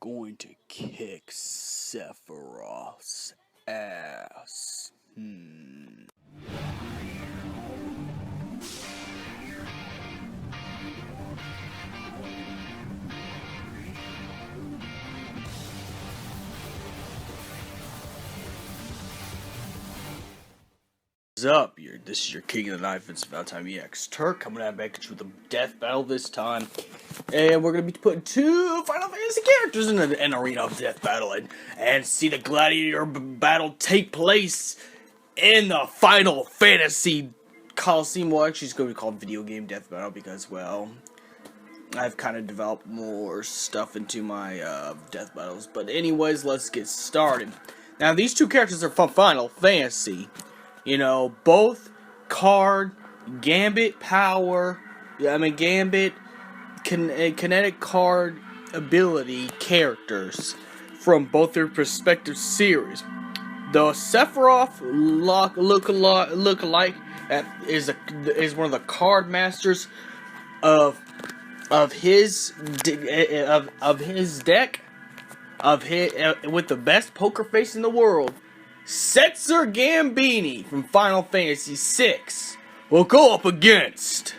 going to kick Sephiroth's ass. What's up? This is your King of the Knife. It's about time EX Turk coming out back at you with a death battle this time, and we're gonna be putting two Final Fantasy characters in an arena of death battle and see the gladiator battle take place in the Final Fantasy Coliseum. Well, actually, it's going to be called Video Game Death Battle because, well, I've kind of developed more stuff into my death battles. But anyways, let's get started. Now, these two characters are from Final Fantasy. You know, both card, Gambit power, Gambit kinetic card ability characters from both their respective series. The Sephiroth look-alike is one of the card masters of his deck with the best poker face in the world. Setzer Gambini from Final Fantasy VI will go up against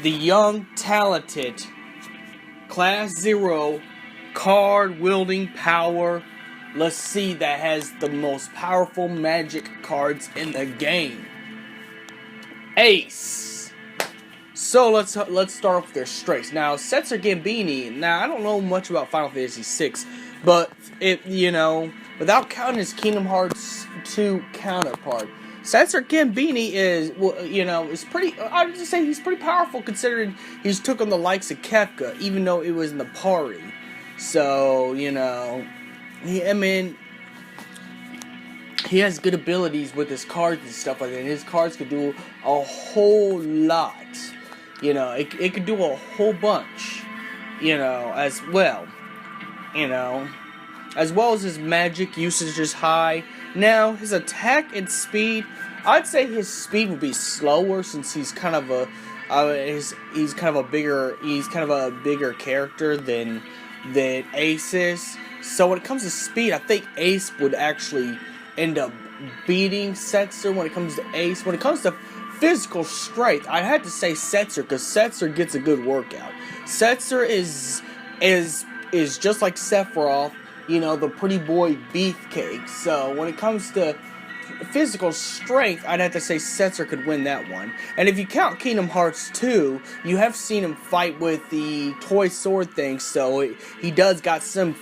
the young, talented Class 0 card-wielding power Lassie that has the most powerful magic cards in the game, Ace. So let's start off with their strengths. Now, Setzer Gambini. Now, I don't know much about Final Fantasy VI, but without counting his Kingdom Hearts 2 counterpart, Setzer Gambini is pretty. I would just say he's pretty powerful considering he's took on the likes of Kefka, even though it was in the party. So he has good abilities with his cards and stuff like that. And his cards could do a whole lot. It could do a whole bunch. As well. As well as his magic usage is high. Now, his attack and speed, I'd say his speed would be slower since he's kind of a bigger character than Ace is. So when it comes to speed, I think Ace would actually end up beating Setzer when it comes to Ace. When it comes to physical strength, I had to say Setzer because Setzer gets a good workout. Setzer is just like Sephiroth, the pretty boy beefcake. So when it comes to physical strength, I'd have to say Setzer could win that one. And if you count Kingdom Hearts 2, you have seen him fight with the toy sword thing, so he does got some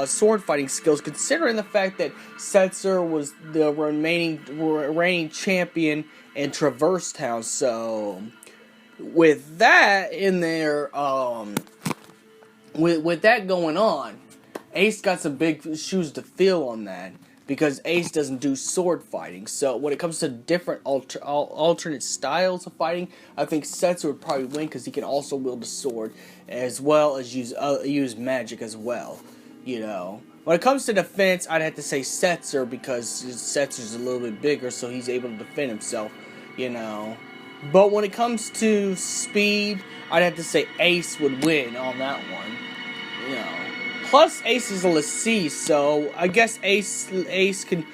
sword fighting skills, considering the fact that Setzer was the reigning champion in Traverse Town. So with that in there, with that going on, Ace got some big shoes to fill on that, because Ace doesn't do sword fighting. So when it comes to different alternate styles of fighting, I think Setzer would probably win because he can also wield a sword as well as use magic as well. When it comes to defense, I'd have to say Setzer because Setzer's a little bit bigger, so he's able to defend himself. But when it comes to speed, I'd have to say Ace would win on that one. Plus, Ace is a Lassie, so I guess Ace can,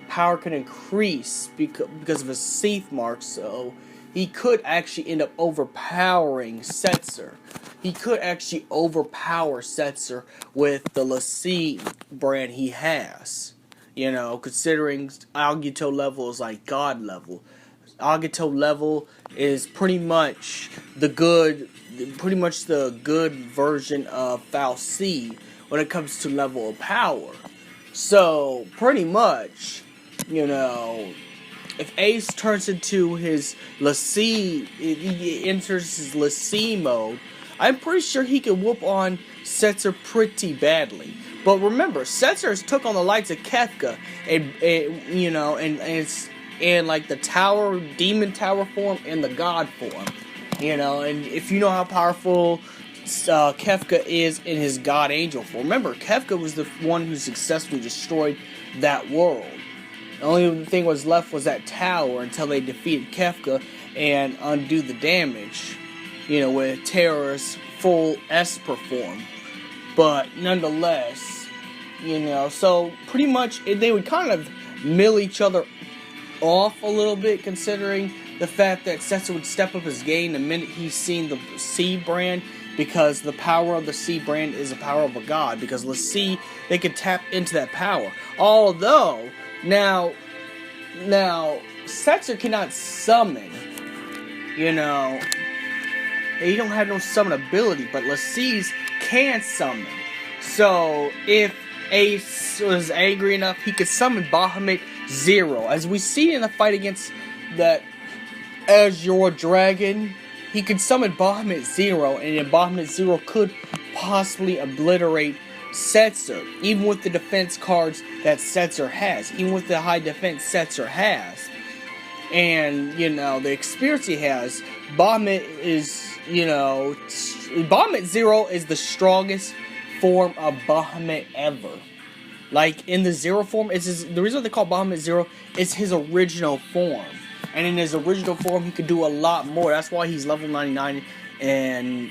power can increase because of his Seath mark, so he could actually end up overpowering Setzer. He could actually overpower Setzer with the Lassie brand he has. Considering Agito level is like God level. Agito level is pretty much the good version of Fal'Cie when it comes to level of power. So pretty much, if Ace turns into his Lassie, he enters his Lassie mode, I'm pretty sure he can whoop on Setzer pretty badly. But remember, Setzer has took on the likes of Kefka and like the tower, demon tower form and the god form. And if you know how powerful Kefka is in his god angel form, remember, Kefka was the one who successfully destroyed that world. The only thing was left was that tower until they defeated Kefka and undo the damage. with Terra's full Esper form. But nonetheless, so pretty much they would kind of mill each other off a little bit, considering the fact that Setzer would step up his game the minute he's seen the C brand, because the power of the C brand is the power of a god, because LaCie, they could tap into that power. Although, now, Setzer cannot summon, he don't have no summon ability, but LaCie's can summon. So, if Ace was angry enough, he could summon Bahamut-Zero. As we see in the fight against that Azure Dragon, he could summon Bahamut-Zero, and then Bahamut-Zero could possibly obliterate Setzer, even with the defense cards that Setzer has, even with the high defense Setzer has. And, the experience he has, Bahamut Bahamut-Zero is the strongest form of Bahamut ever. Like, in the Zero form, the reason they call Bahamut-Zero is his original form. And in his original form, he could do a lot more. That's why he's level 99 in,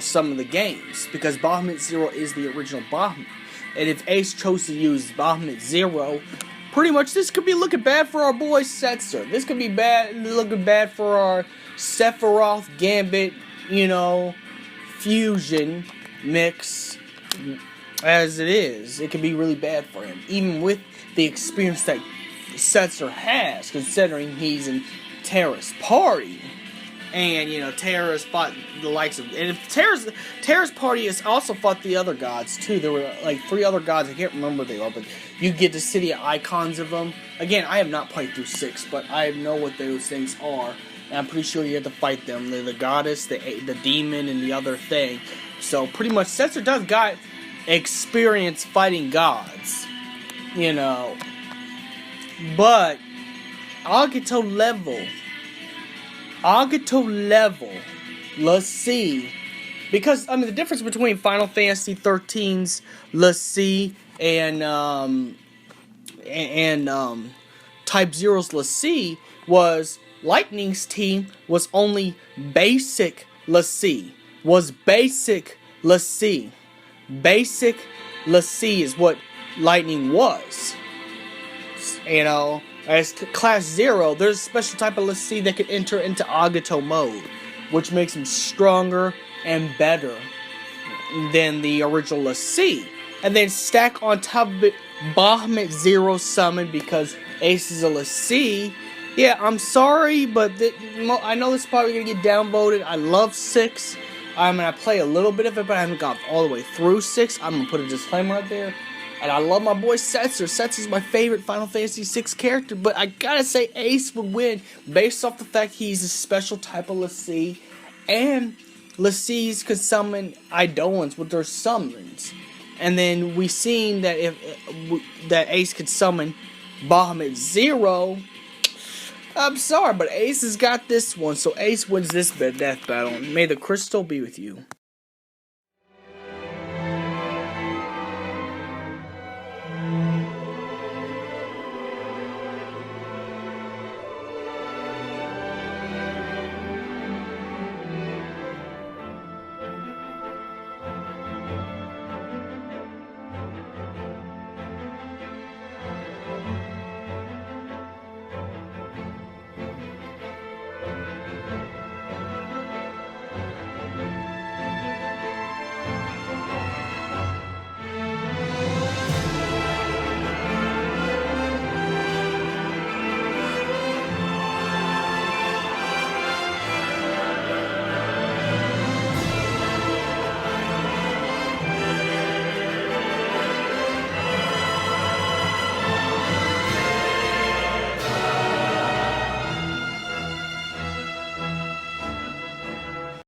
some of the games. Because Bahamut-Zero is the original Bahamut. And if Ace chose to use Bahamut-Zero, pretty much this could be looking bad for our boy Setzer. This could be looking bad for our Sephiroth Gambit, fusion mix as it is. It could be really bad for him. Even with the experience that Setzer has, considering he's in Terra's party, and Terra's fought the likes of, and Terra's party has also fought the other gods too. There were like 3 other gods. I can't remember what they are, but you get to see the icons of them. Again, I have not played through 6, but I know what those things are, and I'm pretty sure you have to fight them. They're the goddess, the demon, and the other thing. So pretty much, Setzer does got experience fighting gods, But Agato level, LaCie, because the difference between Final Fantasy 13's LaCie and Type Zero's LaCie was Lightning's team was only basic LaCie. Basic LaCie is what Lightning was. As Class 0, there's a special type of LaCie that can enter into Agato mode, which makes him stronger and better than the original LaCie. And then stack on top of it Bahamut-Zero summon, because Ace is a LaCie. Yeah, I'm sorry, but I know this is probably going to get downvoted. I love 6. I play a little bit of it, but I haven't got all the way through 6. I'm going to put a disclaimer right there. And I love my boy Setzer. Setzer's my favorite Final Fantasy 6 character, but I gotta say Ace would win based off the fact he's a special type of LaCie, and LaCie's could summon Eidolons with their summons. And then we seen that that Ace could summon Bahamut-Zero. I'm sorry, but Ace has got this one, so Ace wins this death battle. May the crystal be with you.